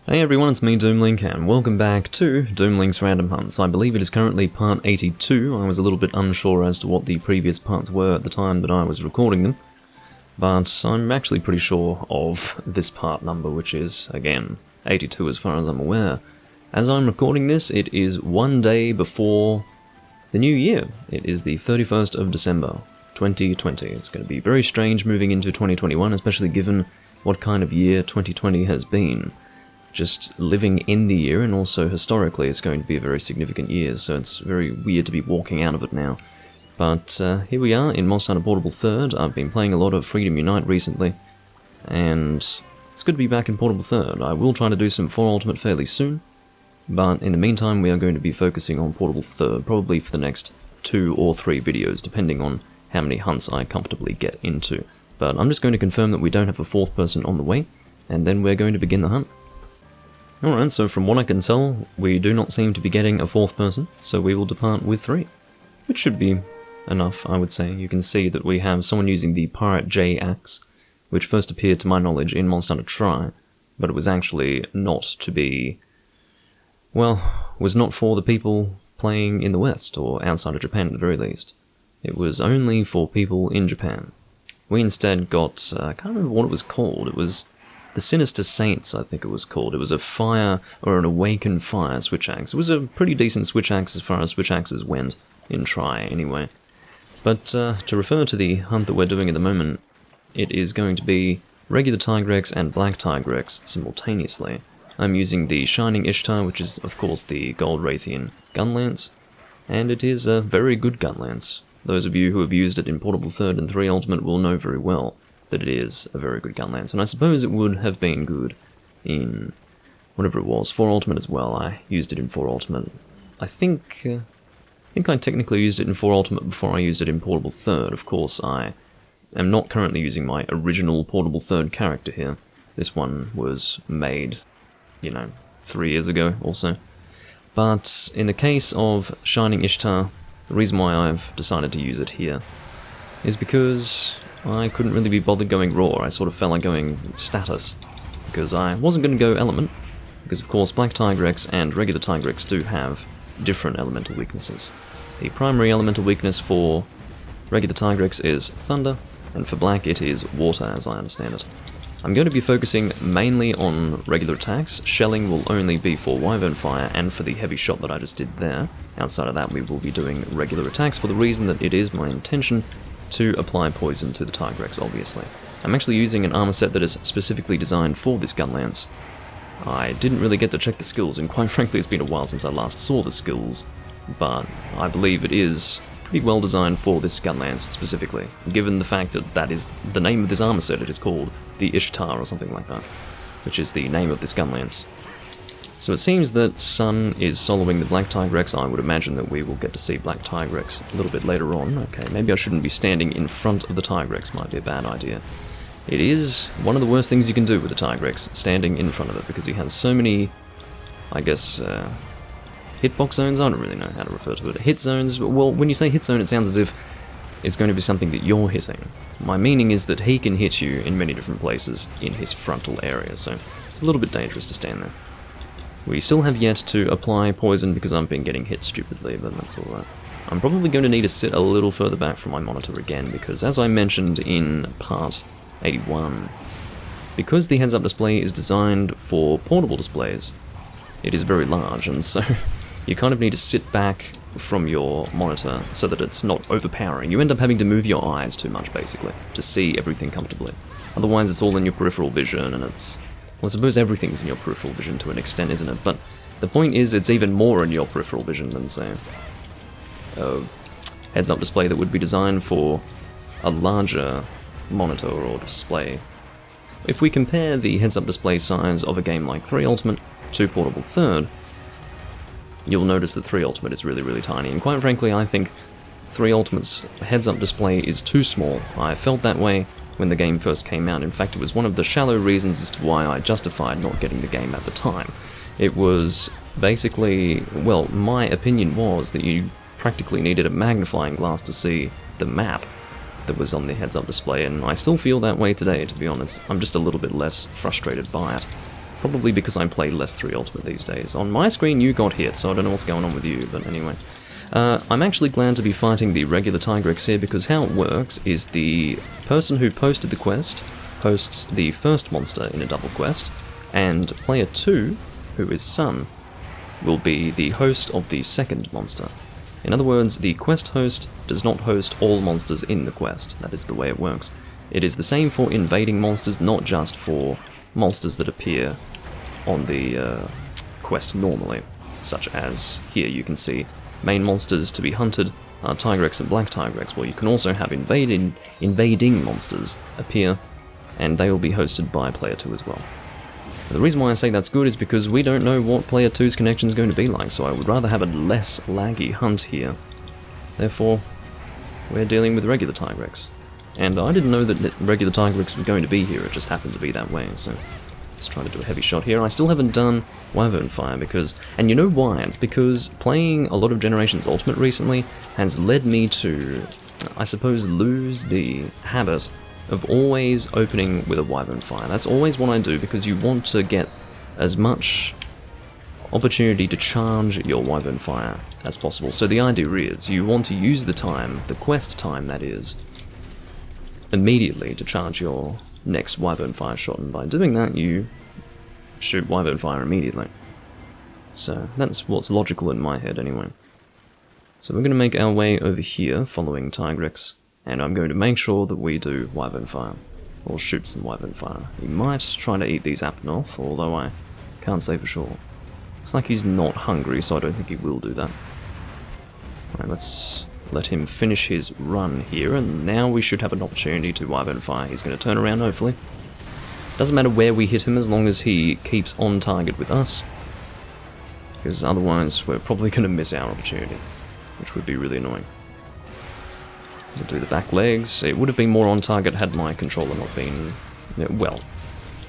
Hey everyone, it's me Doomlink, and welcome back to Doomlink's Random Hunts. I believe it is currently part 82. I was a little bit unsure as to what the previous parts were at the time that I was recording them, but I'm actually pretty sure of this part number, which is, again, 82 as far as I'm aware. As I'm recording this, it is one day before the new year. It is the 31st of December, 2020. It's going to be very strange moving into 2021, especially given what kind of year 2020 has been. Just living in the year, and also historically it's going to be a very significant year, so it's very weird to be walking out of it now. But here we are in Monster Hunter Portable 3rd. I've been playing a lot of Freedom Unite recently, and it's good to be back in Portable 3rd. I will try to do some 4 Ultimate fairly soon, but in the meantime we are going to be focusing on Portable 3rd, probably for the next 2 or 3 videos, depending on how many hunts I comfortably get into. But I'm just going to confirm that we don't have a 4th person on the way, and then we're going to begin the hunt. Alright, so from what I can tell, we do not seem to be getting a 4th person, so we will depart with 3. Which should be enough, I would say. You can see that we have someone using the Pirate J axe, which first appeared to my knowledge in Monster Hunter Tri, but it was actually not to be... well, was not for the people playing in the West, or outside of Japan at the very least. It was only for people in Japan. We instead got... I can't remember what it was called. It was... the Sinister Saints, I think it was called. It was a fire, or an awakened fire switch axe. It was a pretty decent switch axe as far as switch axes went, in Tri anyway. But to refer to the hunt that we're doing at the moment, it is going to be regular Tigrex and Black Tigrex simultaneously. I'm using the Shining Ishtar, which is of course the Gold Raytheon gun lance, and it is a very good gun lance. Those of you who have used it in Portable 3rd and 3 Ultimate will know very well that it is a very good gun lance, and I suppose it would have been good in whatever it was, 4 Ultimate as well. I used it in 4 Ultimate. I think I technically used it in 4 Ultimate before I used it in Portable 3rd. Of course, I am not currently using my original Portable 3rd character here. This one was made, 3 years ago or so. But in the case of Shining Ishtar, the reason why I've decided to use it here is because I couldn't really be bothered going raw. I sort of felt like going status, because I wasn't going to go element, because of course Black Tigrex and regular Tigrex do have different elemental weaknesses. The primary elemental weakness for regular Tigrex is thunder, and for Black it is water, as I understand it. I'm going to be focusing mainly on regular attacks. Shelling will only be for Wyvern Fire and for the heavy shot that I just did there. Outside of that we will be doing regular attacks, for the reason that it is my intention to apply poison to the Tigrex, obviously. I'm actually using an armor set that is specifically designed for this gun lance. I didn't really get to check the skills, and quite frankly it's been a while since I last saw the skills, but I believe it is pretty well designed for this gun lance specifically, given the fact that that is the name of this armor set. It is called the Ishtar or something like that, which is the name of this gun lance. So it seems that Sun is soloing the Black Tigrex. I would imagine that we will get to see Black Tigrex a little bit later on. Okay, maybe I shouldn't be standing in front of the Tigrex, might be a bad idea. It is one of the worst things you can do with a Tigrex, standing in front of it, because he has so many, I guess, hitbox zones. I don't really know how to refer to it. Hit zones, well, when you say hit zone, it sounds as if it's going to be something that you're hitting. My meaning is that he can hit you in many different places in his frontal area, so it's a little bit dangerous to stand there. We still have yet to apply poison because I've been getting hit stupidly, but that's alright. I'm probably going to need to sit a little further back from my monitor again, because as I mentioned in part 81, because the heads-up display is designed for portable displays, it is very large, and so you kind of need to sit back from your monitor so that it's not overpowering. You end up having to move your eyes too much, basically, to see everything comfortably. Otherwise it's all in your peripheral vision, and it's... well, I suppose everything's in your peripheral vision to an extent, isn't it? But the point is, it's even more in your peripheral vision than, say, a heads-up display that would be designed for a larger monitor or display. If we compare the heads-up display size of a game like 3 Ultimate to Portable 3rd, you'll notice that 3 Ultimate is really, really tiny, and quite frankly, I think 3 Ultimate's heads-up display is too small. I felt that way when the game first came out. In fact, it was one of the shallow reasons as to why I justified not getting the game at the time. It was basically, well, my opinion was that you practically needed a magnifying glass to see the map that was on the heads-up display, and I still feel that way today, to be honest. I'm just a little bit less frustrated by it. Probably because I play less 3 Ultimate these days. On my screen you got hit, so I don't know what's going on with you, but anyway. I'm actually glad to be fighting the regular Tigrex here, because how it works is the person who posted the quest hosts the first monster in a double quest, and player 2, who is Sun, will be the host of the second monster. In other words, the quest host does not host all monsters in the quest. That is the way it works. It is the same for invading monsters, not just for monsters that appear on the quest normally, such as here you can see main monsters to be hunted are Tigrex and Black Tigrex. Well, you can also have invading monsters appear, and they will be hosted by player 2 as well. The reason why I say that's good is because we don't know what player 2's connection is going to be like, so I would rather have a less laggy hunt here. Therefore, we're dealing with regular Tigrex. And I didn't know that regular Tigrex was going to be here, it just happened to be that way, so let's try to do a heavy shot here. I still haven't done Wyvern Fire because, and you know why, it's because playing a lot of Generations Ultimate recently has led me to, I suppose, lose the habit of always opening with a Wyvern Fire. That's always what I do, because you want to get as much opportunity to charge your Wyvern Fire as possible. So the idea is, you want to use the time, the quest time that is, immediately to charge your next Wyvern Fire shot, and by doing that you shoot Wyvern Fire immediately. So that's what's logical in my head anyway. So we're going to make our way over here following Tigrex, and I'm going to make sure that we do Wyvern Fire, or shoot some Wyvern Fire. He might try to eat these Apnoth, although I can't say for sure. Looks like he's not hungry, so I don't think he will do that. Alright, let's let him finish his run here, and now we should have an opportunity to Wyvern Fire. He's going to turn around, hopefully. Doesn't matter where we hit him as long as he keeps on target with us, because otherwise we're probably going to miss our opportunity, which would be really annoying. We'll do the back legs. It would have been more on target had my controller not been... well,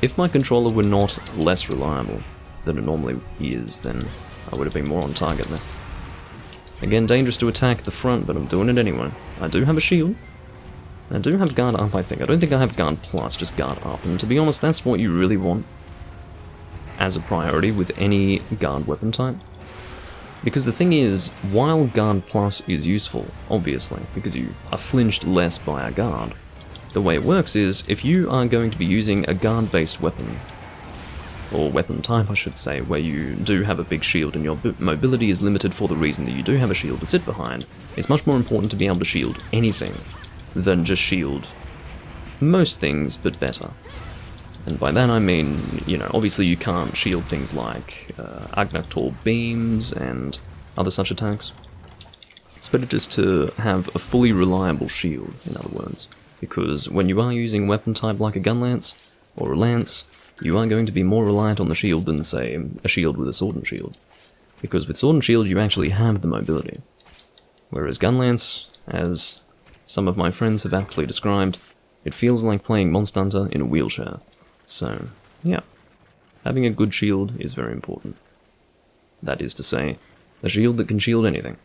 if my controller were not less reliable than it normally is, then I would have been more on target there. Again, dangerous to attack the front, but I'm doing it anyway. I do have a shield. I do have guard up, I think. I don't think I have guard plus, just guard up. And to be honest, that's what you really want as a priority with any guard weapon type. Because the thing is, while guard plus is useful, obviously, because you are flinched less by a guard, the way it works is, if you are going to be using a guard-based weapon, or weapon type I should say, where you do have a big shield and your mobility is limited for the reason that you do have a shield to sit behind, it's much more important to be able to shield anything than just shield most things, but better. And by that I mean, you know, obviously you can't shield things like Agnaktor beams and other such attacks. It's better just to have a fully reliable shield, in other words, because when you are using a weapon type like a gun lance or a lance, you are going to be more reliant on the shield than, say, a shield with a sword and shield. Because with sword and shield you actually have the mobility. Whereas gun lance, as some of my friends have aptly described, it feels like playing Monster Hunter in a wheelchair. So, yeah, having a good shield is very important. That is to say, a shield that can shield anything.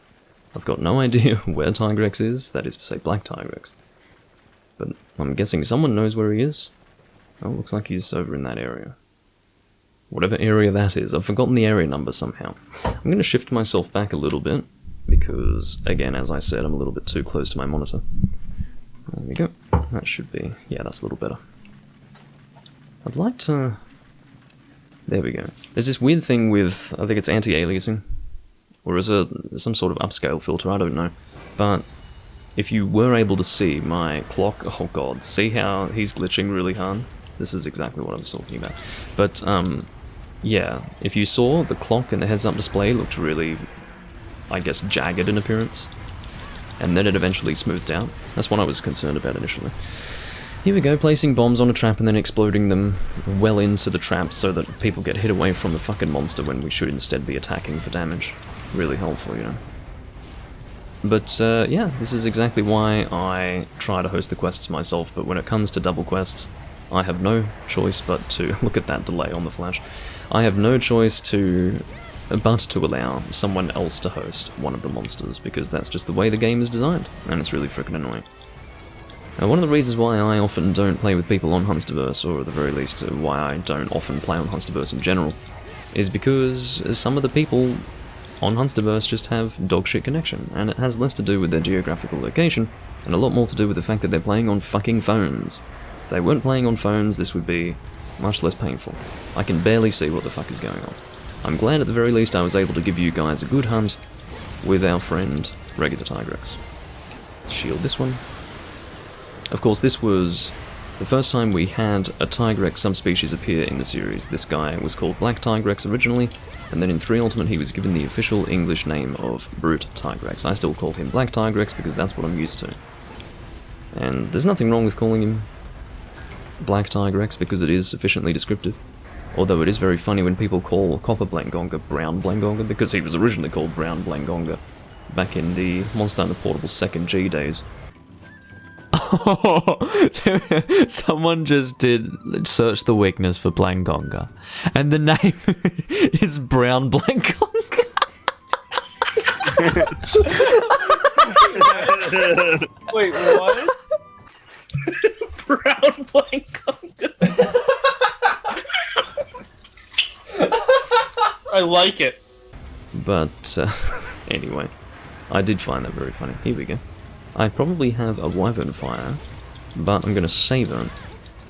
I've got no idea where Tigrex is, that is to say Black Tigrex. But I'm guessing someone knows where he is. Oh, looks like he's over in that area. Whatever area that is, I've forgotten the area number somehow. I'm going to shift myself back a little bit, because, again, as I said, I'm a little bit too close to my monitor. There we go. That should be... yeah, that's a little better. I'd like to... there we go. There's this weird thing with... I think it's anti-aliasing. Or is it some sort of upscale filter, I don't know. But if you were able to see my clock... oh god, see how he's glitching really hard? This is exactly what I was talking about. But, yeah, if you saw the clock and the heads-up display looked really, I guess, jagged in appearance, and then it eventually smoothed out. That's what I was concerned about initially. Here we go, placing bombs on a trap and then exploding them well into the trap so that people get hit away from the fucking monster when we should instead be attacking for damage. Really helpful, you know. But, yeah, this is exactly why I try to host the quests myself, but when it comes to double quests, I have no choice but to... look at that delay on the flash. I have no choice but to allow someone else to host one of the monsters, because that's just the way the game is designed, and it's really freaking annoying. Now, one of the reasons why I often don't play with people on Hunsterverse, or at the very least why I don't often play on Hunsterverse in general, is because some of the people on Hunsterverse just have dogshit connection, and it has less to do with their geographical location, and a lot more to do with the fact that they're playing on fucking phones. If they weren't playing on phones, this would be much less painful. I can barely see what the fuck is going on. I'm glad at the very least I was able to give you guys a good hunt with our friend regular Tigrex. Let's shield this one. Of course, this was the first time we had a Tigrex subspecies appear in the series. This guy was called Black Tigrex originally, and then in 3 Ultimate he was given the official English name of Brute Tigrex. I still call him Black Tigrex because that's what I'm used to. And there's nothing wrong with calling him Black Tigrex because it is sufficiently descriptive. Although it is very funny when people call Copper Blangonga Brown Blangonga, because he was originally called Brown Blangonga back in the Monster Hunter Portable 2nd G days. Someone just did search the weakness for Blangonga, and the name is Brown Blangonga. Wait, what? Brown Blangonga. I like it. But, anyway, I did find that very funny. Here we go. I probably have a Wyvern Fire, but I'm going to save it,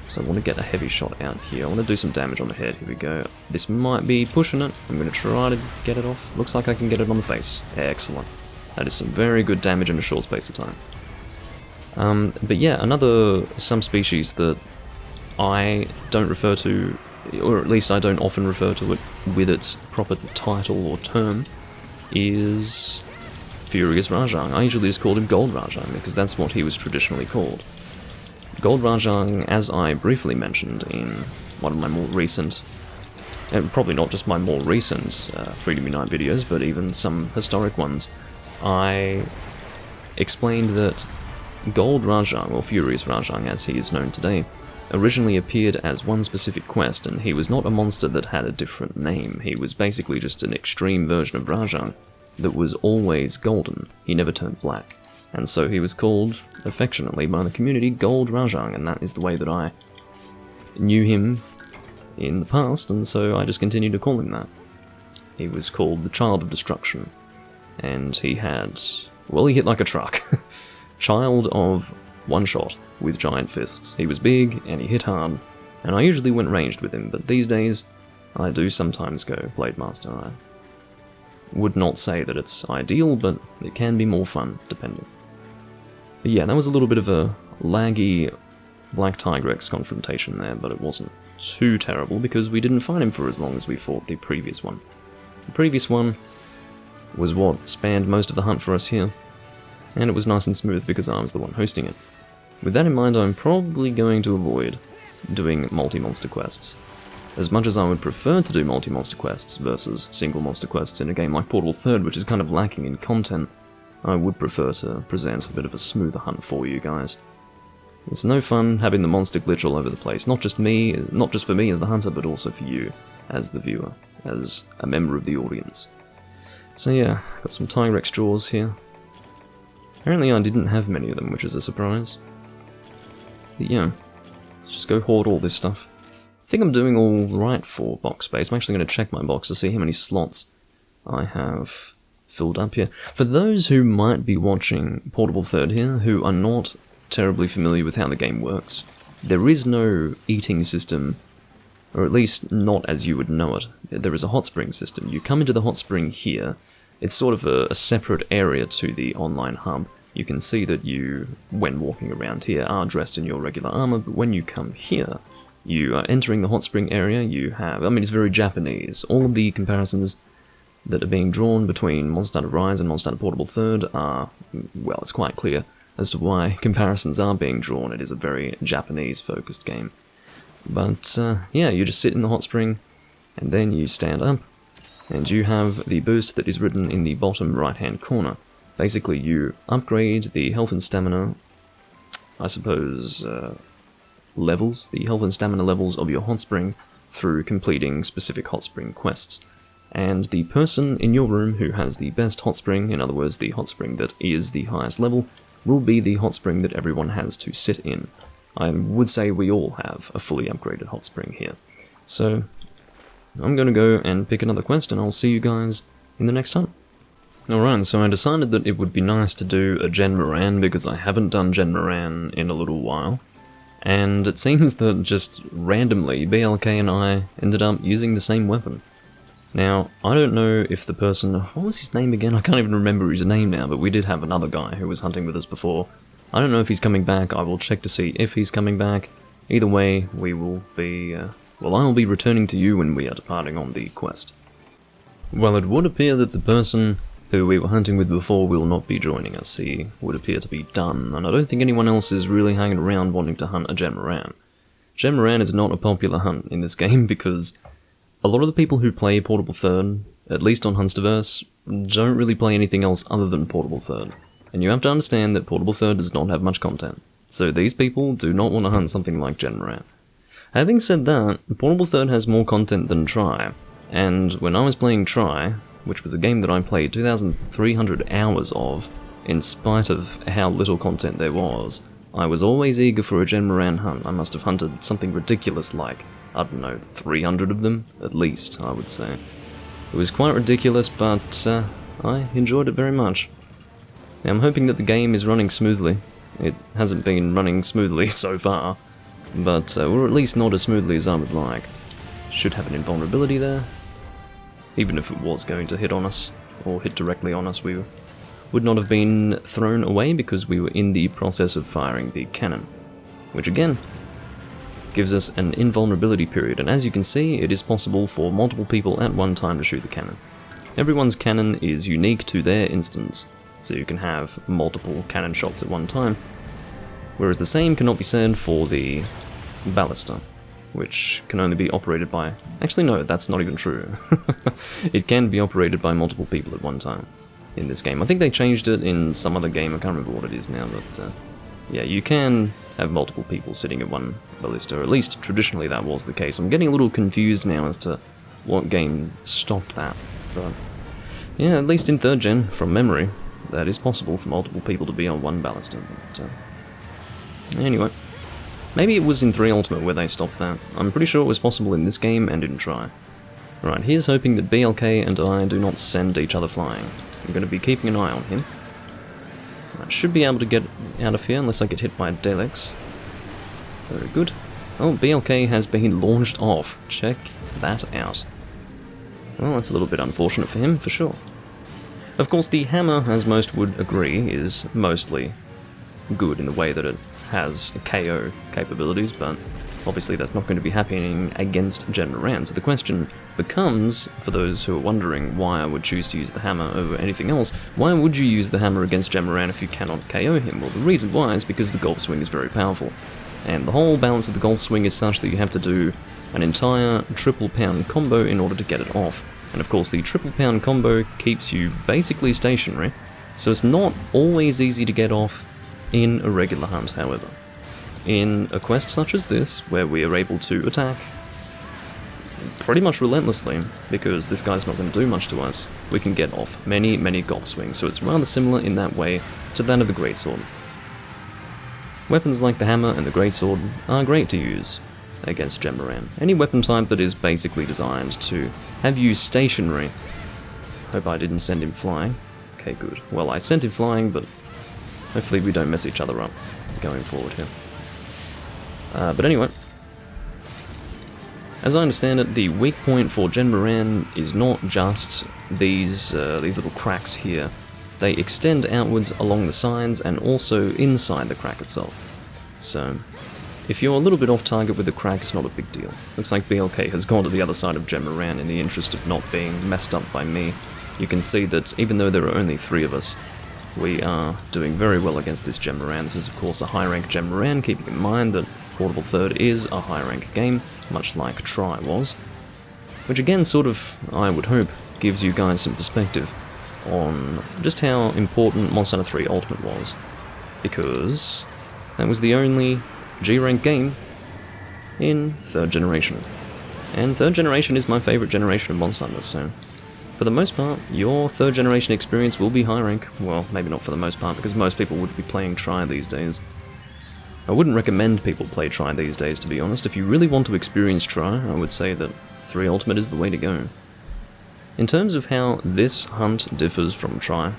so I want to get a heavy shot out here. I want to do some damage on the head. Here we go. This might be pushing it. I'm going to try to get it off. Looks like I can get it on the face. Excellent. That is some very good damage in a short space of time. But yeah, another subspecies that I don't refer to, or at least I don't often refer to it with its proper title or term, is Furious Rajang. I usually just called him Gold Rajang because that's what he was traditionally called. Gold Rajang, as I briefly mentioned in one of my more recent, and probably not just my more recent Freedom Unite videos, but even some historic ones, I explained that Gold Rajang, or Furious Rajang as he is known today, originally appeared as one specific quest, and he was not a monster that had a different name. He was basically just an extreme version of Rajang that was always golden. He never turned black. And so he was called, affectionately by the community, Gold Rajang, and that is the way that I knew him in the past, and so I just continued to call him that. He was called the Child of Destruction, and he had, well, he hit like a truck. Child of one shot with giant fists. He was big, and he hit hard, and I usually went ranged with him, but these days, I do sometimes go Blade Master. I would not say that it's ideal, but it can be more fun, depending. But yeah, that was a little bit of a laggy Black Tigrex confrontation there, but it wasn't too terrible because we didn't fight him for as long as we fought the previous one. The previous one was what spanned most of the hunt for us here, and it was nice and smooth because I was the one hosting it. With that in mind, I'm probably going to avoid doing multi-monster quests. As much as I would prefer to do multi-monster quests versus single monster quests in a game like Portable 3rd, which is kind of lacking in content, I would prefer to present a bit of a smoother hunt for you guys. It's no fun having the monster glitch all over the place, not just for me as the hunter, but also for you as the viewer, as a member of the audience. So yeah, got some Tigrex jaws here. Apparently I didn't have many of them, which is a surprise. But yeah, let's just go hoard all this stuff. I think I'm doing all right for box space. I'm actually going to check my box to see how many slots I have filled up here. For those who might be watching Portable 3rd here, who are not terribly familiar with how the game works, there is no eating system, or at least not as you would know it. There is a hot spring system. You come into the hot spring here. It's sort of a separate area to the online hub. You can see that you, when walking around here, are dressed in your regular armor, but when you come here, you are entering the hot spring area. You have, I mean, it's very Japanese. All of the comparisons that are being drawn between Monster Hunter Rise and Monster Hunter Portable 3rd are, well, it's quite clear as to why comparisons are being drawn. It is a very Japanese-focused game. But, yeah, you just sit in the hot spring, and then you stand up, and you have the boost that is written in the bottom right-hand corner. Basically, you upgrade the health and stamina, I suppose, levels, the health and stamina levels of your hot spring through completing specific hot spring quests. And the person in your room who has the best hot spring, in other words, the hot spring that is the highest level, will be the hot spring that everyone has to sit in. I would say we all have a fully upgraded hot spring here. So, I'm going to go and pick another quest, and I'll see you guys in the next hunt. Alright, so I decided that it would be nice to do a Jhen Mohran, because I haven't done Jhen Mohran in a little while. And it seems that just randomly, BLK and I ended up using the same weapon. Now, I don't know if the person... What was his name again? I can't even remember his name now, but we did have another guy who was hunting with us before. I don't know if he's coming back. I will check to see if he's coming back. Either way, we will be... well, I will be returning to you when we are departing on the quest. Well, it would appear that the person who we were hunting with before will not be joining us. He would appear to be done, and I don't think anyone else is really hanging around wanting to hunt a Jhen Mohran. Jhen Mohran is not a popular hunt in this game because a lot of the people who play Portable Third, at least on Hunsterverse, don't really play anything else other than Portable Third. And you have to understand that Portable Third does not have much content. So these people do not want to hunt something like Jhen Mohran. Having said that, Portable Third has more content than Try, and when I was playing Try, which was a game that I played 2,300 hours of, in spite of how little content there was, I was always eager for a Jhen Mohran hunt. I must have hunted something ridiculous like, I don't know, 300 of them, at least, I would say. It was quite ridiculous, but I enjoyed it very much. Now, I'm hoping that the game is running smoothly. It hasn't been running smoothly so far, but or at least not as smoothly as I would like. Should have an invulnerability there. Even if it was going to hit on us, or hit directly on us, we would not have been thrown away because we were in the process of firing the cannon. Which again, gives us an invulnerability period, and as you can see, it is possible for multiple people at one time to shoot the cannon. Everyone's cannon is unique to their instance, so you can have multiple cannon shots at one time, whereas the same cannot be said for the ballista, which can only be operated by... Actually no, that's not even true. It can be operated by multiple people at one time in this game. I think they changed it in some other game, I can't remember what it is now, but yeah, you can have multiple people sitting at one ballista, or at least traditionally that was the case. I'm getting a little confused now as to what game stopped that, but yeah, at least in 3rd gen, from memory, that is possible for multiple people to be on one ballista, but anyway. Maybe it was in 3 Ultimate where they stopped that. I'm pretty sure it was possible in this game and in Try. Right, here's hoping that BLK and I do not send each other flying. I'm going to be keeping an eye on him. I should be able to get out of here unless I get hit by a Delex. Very good. Oh, BLK has been launched off. Check that out. Well, that's a little bit unfortunate for him, for sure. Of course, the hammer, as most would agree, is mostly good in the way that it has KO capabilities, but obviously that's not going to be happening against Jhen Mohran. So the question becomes, for those who are wondering why I would choose to use the hammer over anything else, why would you use the hammer against Jhen Mohran if you cannot KO him? Well, the reason why is because the golf swing is very powerful, and the whole balance of the golf swing is such that you have to do an entire triple pound combo in order to get it off. And of course the triple pound combo keeps you basically stationary, so it's not always easy to get off in a regular hunt, however. In a quest such as this, where we are able to attack pretty much relentlessly, because this guy's not going to do much to us, we can get off many, many golf swings, so it's rather similar in that way to that of the greatsword. Weapons like the hammer and the greatsword are great to use against Jhen Mohran. Any weapon type that is basically designed to have you stationary. Hope I didn't send him flying. Okay, good. Well, I sent him flying, but hopefully we don't mess each other up going forward here. But anyway, as I understand it, the weak point for Jhen Mohran is not just these little cracks here. They extend outwards along the sides and also inside the crack itself. So, if you're a little bit off target with the crack, it's not a big deal. Looks like BLK has gone to the other side of Jhen Mohran in the interest of not being messed up by me. You can see that even though there are only 3 of us, we are doing very well against this Jhen Mohran. This is of course a high rank Jhen Mohran, keeping in mind that Portable Third is a high rank game, much like Try was. Which again sort of, I would hope, gives you guys some perspective on just how important Monster Hunter 3 Ultimate was. Because that was the only G rank game in 3rd generation. And 3rd generation is my favourite generation of Monster Hunter, so for the most part, your 3rd generation experience will be high rank. Well, maybe not for the most part, because most people would be playing Tri these days. I wouldn't recommend people play Tri these days, to be honest. If you really want to experience Tri, I would say that 3 Ultimate is the way to go. In terms of how this hunt differs from Tri,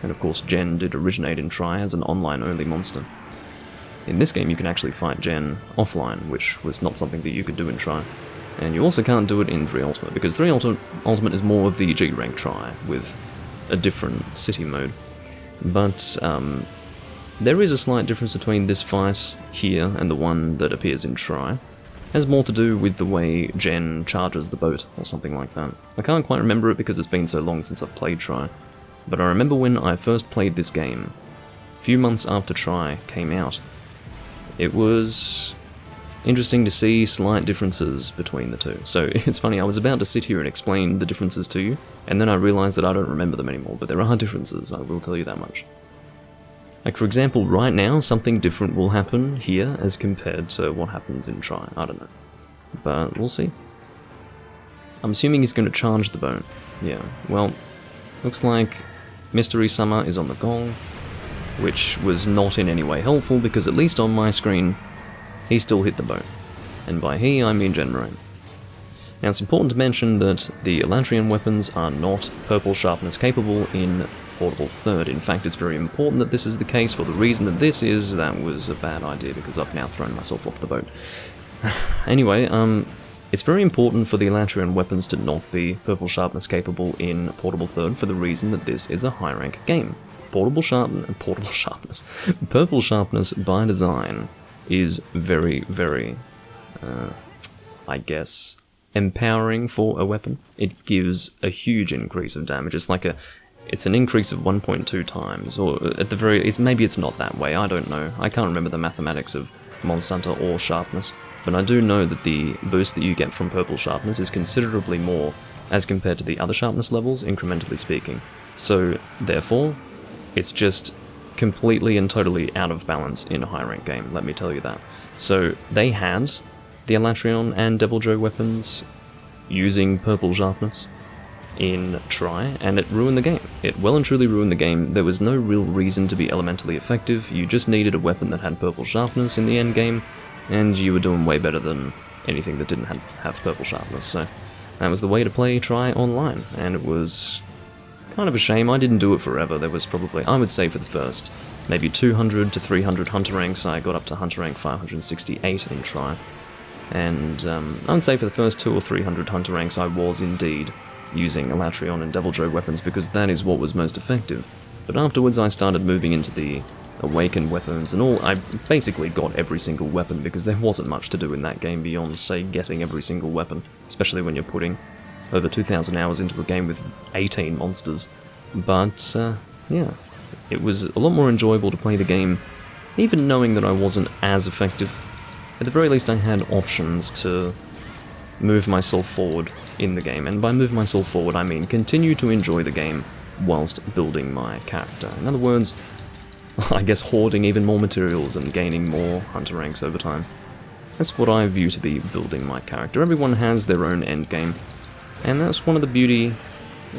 and of course Jhen did originate in Tri as an online-only monster. In this game you can actually fight Jhen offline, which was not something that you could do in Tri. And you also can't do it in 3 Ultimate, because 3 Ultimate is more of the G-Rank Tri, with a different city mode. But there is a slight difference between this fight here and the one that appears in Tri. It has more to do with the way Jhen charges the boat, or something like that. I can't quite remember it because it's been so long since I've played Tri. But I remember when I first played this game, a few months after Tri came out, it was interesting to see slight differences between the two. So it's funny, I was about to sit here and explain the differences to you, and then I realised that I don't remember them anymore, but there are differences, I will tell you that much. Like for example, right now, something different will happen here as compared to what happens in Tri, I don't know. But we'll see. I'm assuming he's going to charge the boat. Yeah, well, looks like Mystery Summer is on the gong, which was not in any way helpful, because at least on my screen, he still hit the boat. And by he, I mean Jhen Mohran. Now it's important to mention that the Elatrian weapons are not purple sharpness capable in Portable 3rd. In fact, it's very important that this is the case for the reason that that was a bad idea, because I've now thrown myself off the boat. Anyway, it's very important for the Elatrian weapons to not be purple sharpness capable in Portable 3rd for the reason that this is a high rank game. Purple sharpness by design is very, very, I guess, empowering for a weapon. It gives a huge increase of damage. It's an increase of 1.2 times, or at the very least, maybe it's not that way, I don't know. I can't remember the mathematics of Monster Hunter or sharpness, but I do know that the boost that you get from purple sharpness is considerably more as compared to the other sharpness levels, incrementally speaking. So, therefore, it's just completely and totally out of balance in a high rank game, let me tell you that. So they had the Elatrion and Deviljho weapons using purple sharpness in Tri, and it ruined the game. It well and truly ruined the game. There was no real reason to be elementally effective. You just needed a weapon that had purple sharpness in the end game, and you were doing way better than anything that didn't have purple sharpness. So that was the way to play Tri online, and it was kind of a shame. I didn't do it forever. There was probably, I would say for the first maybe 200 to 300 hunter ranks, I got up to hunter rank 568 in Tri. And I would say for the first 200 or 300 hunter ranks I was indeed using Elatrion and Deviljho weapons, because that is what was most effective. But afterwards I started moving into the awakened weapons and all. I basically got every single weapon, because there wasn't much to do in that game beyond, say, getting every single weapon, especially when you're putting over 2,000 hours into a game with 18 monsters. But, yeah, it was a lot more enjoyable to play the game, even knowing that I wasn't as effective. At the very least I had options to move myself forward in the game, and by move myself forward I mean continue to enjoy the game whilst building my character. In other words, I guess hoarding even more materials and gaining more hunter ranks over time. That's what I view to be building my character. Everyone has their own endgame, and that's one of the beauty,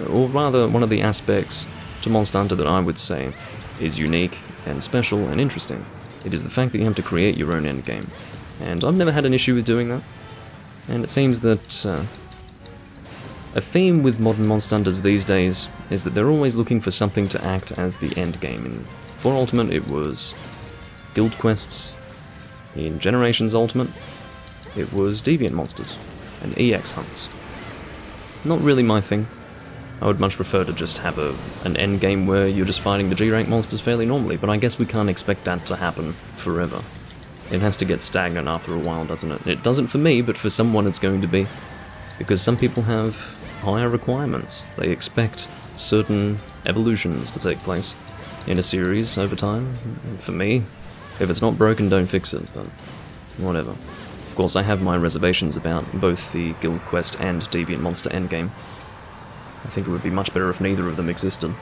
or rather one of the aspects to Monster Hunter that I would say is unique and special and interesting. It is the fact that you have to create your own endgame, and I've never had an issue with doing that. And it seems that a theme with modern Monster Hunters these days is that they're always looking for something to act as the endgame. In 4 Ultimate it was guild quests, in Generations Ultimate it was deviant monsters and EX hunts. Not really my thing. I would much prefer to just have an endgame where you're just fighting the G-rank monsters fairly normally, but I guess we can't expect that to happen forever. It has to get stagnant after a while, doesn't it? It doesn't for me, but for someone it's going to be. Because some people have higher requirements. They expect certain evolutions to take place in a series over time. And for me, if it's not broken, don't fix it, but whatever. Of course, I have my reservations about both the Guild Quest and Deviant Monster endgame. I think it would be much better if neither of them existed.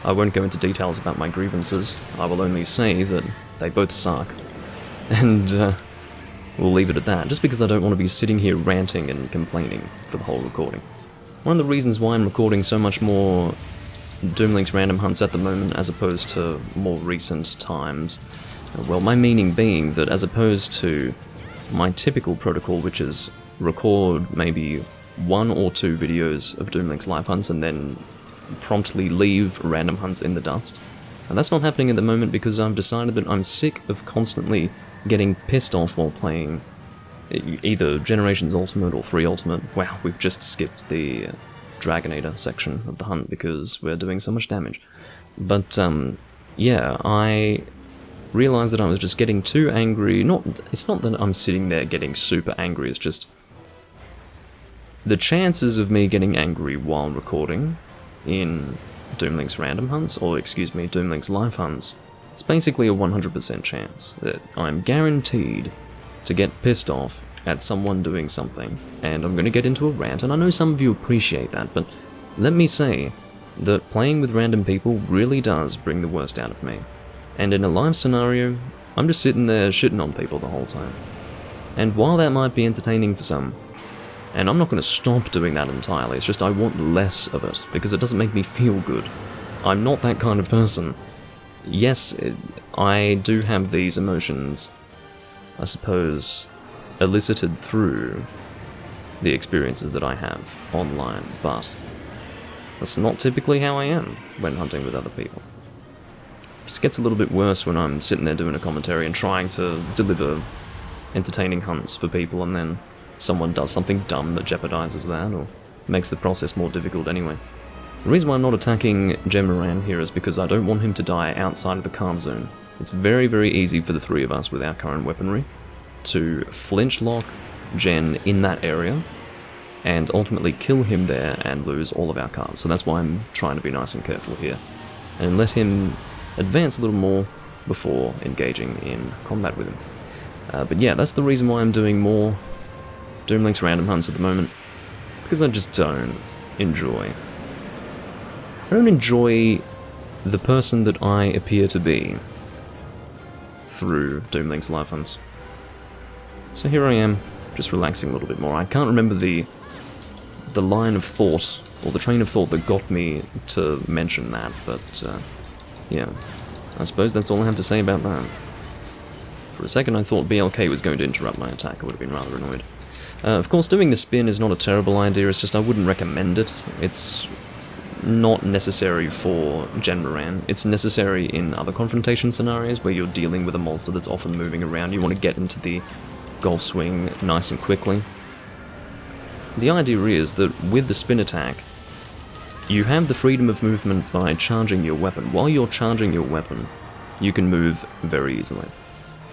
I won't go into details about my grievances. I will only say that they both suck. And we'll leave it at that, just because I don't want to be sitting here ranting and complaining for the whole recording. one of the reasons why I'm recording so much more Doomlink's random hunts at the moment as opposed to more recent times. Well, my meaning being that as opposed to my typical protocol, which is record maybe 1 or 2 videos of Doomlink's live hunts and then promptly leave random hunts in the dust. And that's not happening at the moment because I've decided that I'm sick of constantly getting pissed off while playing either Generations Ultimate or 3 Ultimate. Wow, we've just skipped the Dragonator section of the hunt because we're doing so much damage. But, yeah, I realized that I was just getting too angry. It's not that I'm sitting there getting super angry, it's just the chances of me getting angry while recording in Doomlink's random hunts, or excuse me, Doomlink's live hunts, it's basically a 100% chance that I'm guaranteed to get pissed off at someone doing something, and I'm going to get into a rant, and I know some of you appreciate that, but let me say that playing with random people really does bring the worst out of me. And in a live scenario, I'm just sitting there shitting on people the whole time. And while that might be entertaining for some, and I'm not going to stop doing that entirely, it's just I want less of it, because it doesn't make me feel good. I'm not that kind of person. Yes, I do have these emotions, I suppose, elicited through the experiences that I have online, but that's not typically how I am when hunting with other people. It just gets a little bit worse when I'm sitting there doing a commentary and trying to deliver entertaining hunts for people, and then someone does something dumb that jeopardizes that, or makes the process more difficult anyway. The reason why I'm not attacking Jhen Mohran here is because I don't want him to die outside of the calm zone. It's very, very easy for the 3 of us with our current weaponry to flinch lock Jhen in that area, and ultimately kill him there and lose all of our cards. So that's why I'm trying to be nice and careful here, and let him advance a little more before engaging in combat with him. But yeah, that's the reason why I'm doing more Doomlink's random hunts at the moment. It's because I just don't enjoy the person that I appear to be through Doomlink's live hunts. So here I am, just relaxing a little bit more. I can't remember the line of thought, or the train of thought that got me to mention that, but yeah, I suppose that's all I have to say about that. For a second I thought BLK was going to interrupt my attack. I would have been rather annoyed. Of course, doing the spin is not a terrible idea, it's just I wouldn't recommend it. It's not necessary for Jhen Mohran. It's necessary in other confrontation scenarios where you're dealing with a monster that's often moving around. You want to get into the golf swing nice and quickly. The idea is that with the spin attack, you have the freedom of movement by charging your weapon. While you're charging your weapon, you can move very easily.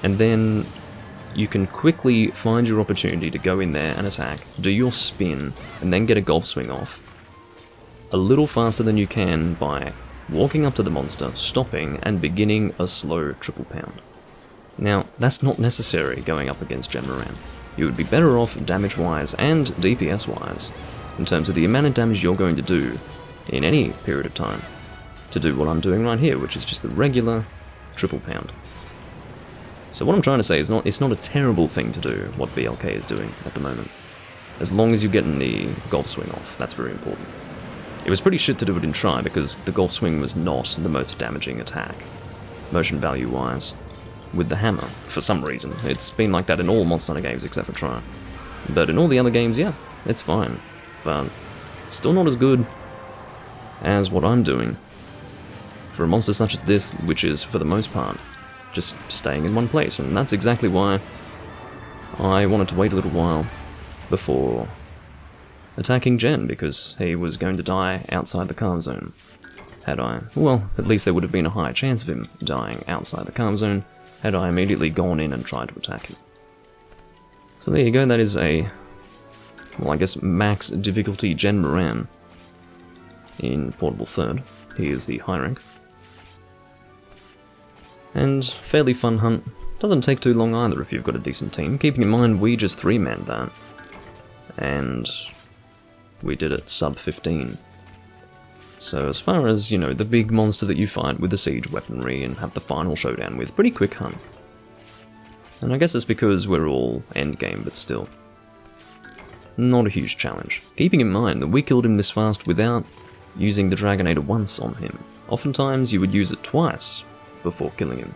And then you can quickly find your opportunity to go in there and attack, do your spin, and then get a golf swing off a little faster than you can by walking up to the monster, stopping, and beginning a slow triple pound. Now, that's not necessary going up against Jhen Mohran. You would be better off damage-wise and DPS-wise, in terms of the amount of damage you're going to do in any period of time, to do what I'm doing right here, which is just the regular triple pound. So what I'm trying to say is it's not a terrible thing to do, what BLK is doing at the moment. As long as you're getting the golf swing off, that's very important. It was pretty shit to do it in Try, because the golf swing was not the most damaging attack, motion value-wise, with the hammer, for some reason. It's been like that in all Monster Hunter games except for Try. But in all the other games, yeah, it's fine. But still not as good as what I'm doing for a monster such as this, which is, for the most part, just staying in one place. And that's exactly why I wanted to wait a little while before attacking Jhen, because he was going to die outside the calm zone. Had I, well, at least there would have been a higher chance of him dying outside the calm zone had I immediately gone in and tried to attack him. So there you go, that is a, well, I guess max difficulty Jhen Mohran in Portable Third. He is the high rank. And fairly fun hunt. Doesn't take too long either if you've got a decent team, keeping in mind we just 3-manned that. And we did it sub 15. So as far as, you know, the big monster that you fight with the siege weaponry and have the final showdown with, pretty quick hunt. And I guess it's because we're all endgame, but still. not a huge challenge. Keeping in mind that we killed him this fast without using the Dragonator once on him. Oftentimes you would use it twice before killing him.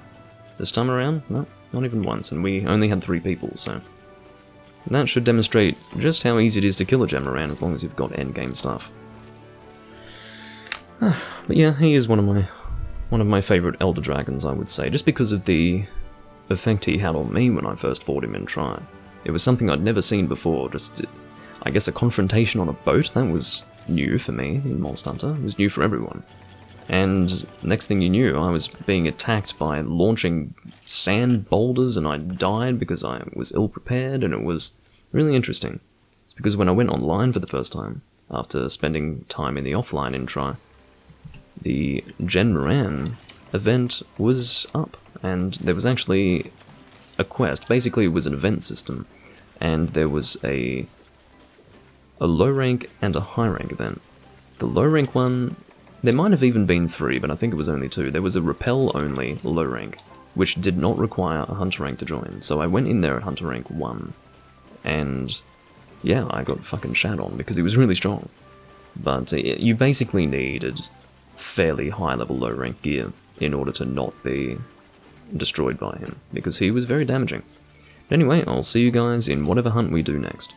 This time around, no, not even once, and we only had 3 people, so... that should demonstrate just how easy it is to kill a Jhen Mohran as long as you've got endgame stuff. But yeah, he is one of my favourite Elder Dragons, I would say, just because of the effect he had on me when I first fought him in Tri. It was something I'd never seen before, just, I guess, a confrontation on a boat. That was new for me in Monster Hunter. It was new for everyone. And next thing you knew, I was being attacked by launching sand boulders, and I died because I was ill-prepared, and it was really interesting. It's because when I went online for the first time, after spending time in the offline in Tri, the Jhen Mohran event was up, and there was actually a quest. Basically, it was an event system, and there was a low rank and a high rank event. The low rank one, there might have even been 3, but I think it was only 2. There was a repel only low rank, which did not require a hunter rank to join. So I went in there at hunter rank 1, and yeah, I got fucking shat on because he was really strong. But you basically needed fairly high level low rank gear in order to not be destroyed by him, because he was very damaging. Anyway, I'll see you guys in whatever hunt we do next.